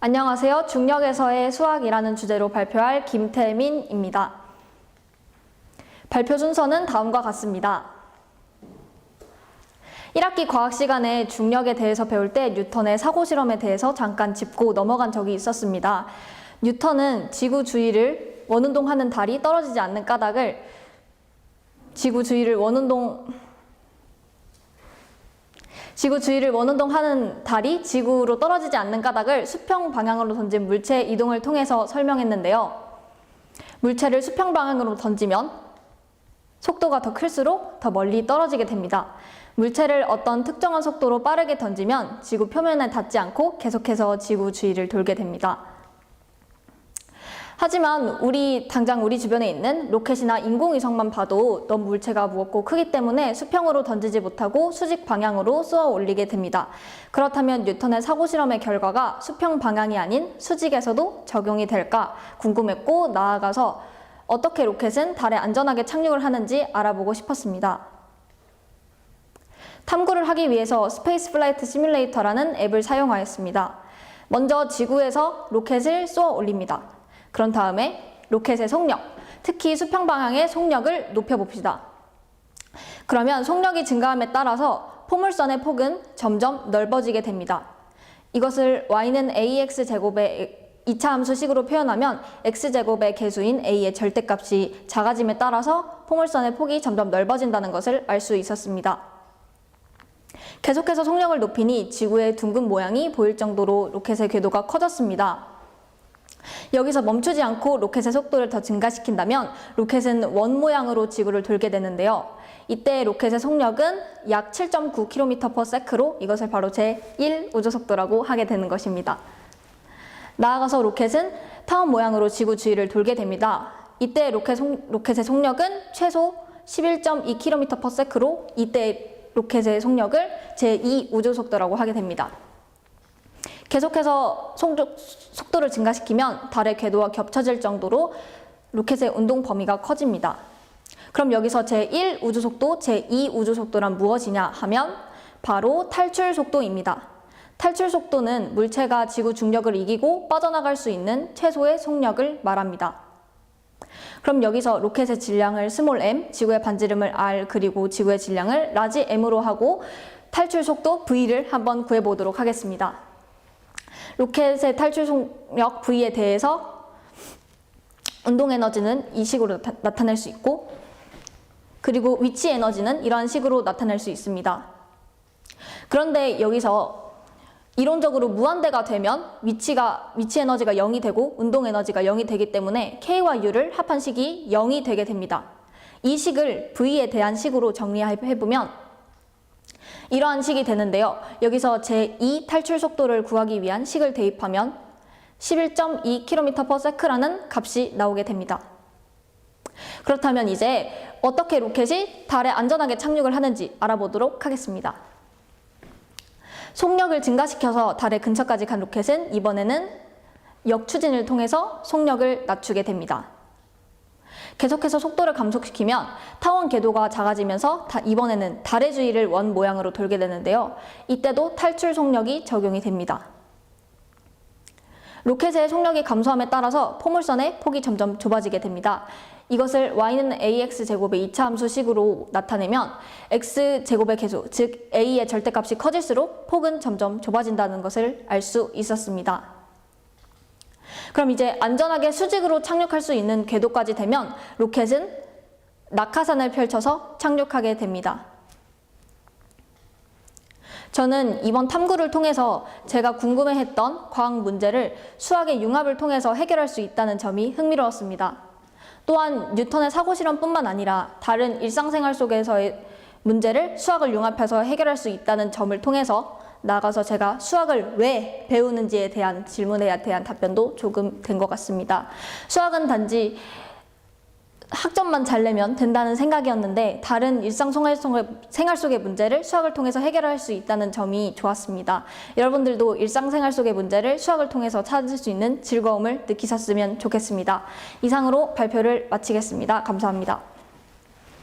안녕하세요. 중력에서의 수학이라는 주제로 발표할 김태민입니다. 발표 순서는 다음과 같습니다. 1학기 과학 시간에 중력에 대해서 배울 때 뉴턴의 사고 실험에 대해서 잠깐 짚고 넘어간 적이 있었습니다. 뉴턴은 지구 주위를 원운동하는 달이 떨어지지 않는 까닭을 지구 주위를 원운동하는 달이 지구로 떨어지지 않는 까닭을 수평 방향으로 던진 물체 이동을 통해서 설명했는데요. 물체를 수평 방향으로 던지면 속도가 더 클수록 더 멀리 떨어지게 됩니다. 물체를 어떤 특정한 속도로 빠르게 던지면 지구 표면에 닿지 않고 계속해서 지구 주위를 돌게 됩니다. 하지만 당장 우리 주변에 있는 로켓이나 인공위성만 봐도 너무 물체가 무겁고 크기 때문에 수평으로 던지지 못하고 수직 방향으로 쏘아 올리게 됩니다. 그렇다면 뉴턴의 사고 실험의 결과가 수평 방향이 아닌 수직에서도 적용이 될까 궁금했고, 나아가서 어떻게 로켓은 달에 안전하게 착륙을 하는지 알아보고 싶었습니다. 탐구를 하기 위해서 스페이스 플라이트 시뮬레이터라는 앱을 사용하였습니다. 먼저 지구에서 로켓을 쏘아 올립니다. 그런 다음에 로켓의 속력, 특히 수평 방향의 속력을 높여봅시다. 그러면 속력이 증가함에 따라서 포물선의 폭은 점점 넓어지게 됩니다. 이것을 y는 ax 제곱의 2차 함수식으로 표현하면 x제곱의 개수인 a의 절대값이 작아짐에 따라서 포물선의 폭이 점점 넓어진다는 것을 알 수 있었습니다. 계속해서 속력을 높이니 지구의 둥근 모양이 보일 정도로 로켓의 궤도가 커졌습니다. 여기서 멈추지 않고 로켓의 속도를 더 증가시킨다면 로켓은 원 모양으로 지구를 돌게 되는데요. 이때 로켓의 속력은 약 7.9km/s로 이것을 바로 제1 우주속도라고 하게 되는 것입니다. 나아가서 로켓은 타원 모양으로 지구 주위를 돌게 됩니다. 이때 로켓의 속력은 최소 11.2km/s로 이때 로켓의 속력을 제2 우주속도라고 하게 됩니다. 계속해서 속도를 증가시키면 달의 궤도와 겹쳐질 정도로 로켓의 운동 범위가 커집니다. 그럼 여기서 제1 우주속도, 제2 우주속도란 무엇이냐 하면 바로 탈출 속도입니다. 탈출 속도는 물체가 지구 중력을 이기고 빠져나갈 수 있는 최소의 속력을 말합니다. 그럼 여기서 로켓의 질량을 스몰 m, 지구의 반지름을 r, 그리고 지구의 질량을 라지 m으로 하고 탈출 속도 v를 한번 구해보도록 하겠습니다. 로켓의 탈출 속력 V에 대해서 운동 에너지는 이 식으로 나타낼 수 있고, 그리고 위치 에너지는 이러한 식으로 나타낼 수 있습니다. 그런데 여기서 이론적으로 무한대가 되면 위치 에너지가 0이 되고 운동 에너지가 0이 되기 때문에 K와 U를 합한 식이 0이 되게 됩니다. 이 식을 V에 대한 식으로 정리해보면 이러한 식이 되는데요. 여기서 제2 탈출 속도를 구하기 위한 식을 대입하면 11.2km/s라는 값이 나오게 됩니다. 그렇다면 이제 어떻게 로켓이 달에 안전하게 착륙을 하는지 알아보도록 하겠습니다. 속력을 증가시켜서 달의 근처까지 간 로켓은 이번에는 역추진을 통해서 속력을 낮추게 됩니다. 계속해서 속도를 감속시키면 타원 궤도가 작아지면서 이번에는 달의 주위를 원 모양으로 돌게 되는데요. 이때도 탈출 속력이 적용이 됩니다. 로켓의 속력이 감소함에 따라서 포물선의 폭이 점점 좁아지게 됩니다. 이것을 y는 ax 제곱의 2차 함수식으로 나타내면 x제곱의 개수, 즉 a의 절대값이 커질수록 폭은 점점 좁아진다는 것을 알 수 있었습니다. 그럼 이제 안전하게 수직으로 착륙할 수 있는 궤도까지 되면 로켓은 낙하산을 펼쳐서 착륙하게 됩니다. 저는 이번 탐구를 통해서 제가 궁금해했던 과학 문제를 수학의 융합을 통해서 해결할 수 있다는 점이 흥미로웠습니다. 또한 뉴턴의 사고 실험뿐만 아니라 다른 일상생활 속에서의 문제를 수학을 융합해서 해결할 수 있다는 점을 통해서 나아가서 제가 수학을 왜 배우는지에 대한 질문에 대한 답변도 조금 된 것 같습니다. 수학은 단지 학점만 잘 내면 된다는 생각이었는데 다른 생활 속의 문제를 수학을 통해서 해결할 수 있다는 점이 좋았습니다. 여러분들도 일상생활 속의 문제를 수학을 통해서 찾을 수 있는 즐거움을 느끼셨으면 좋겠습니다. 이상으로 발표를 마치겠습니다. 감사합니다.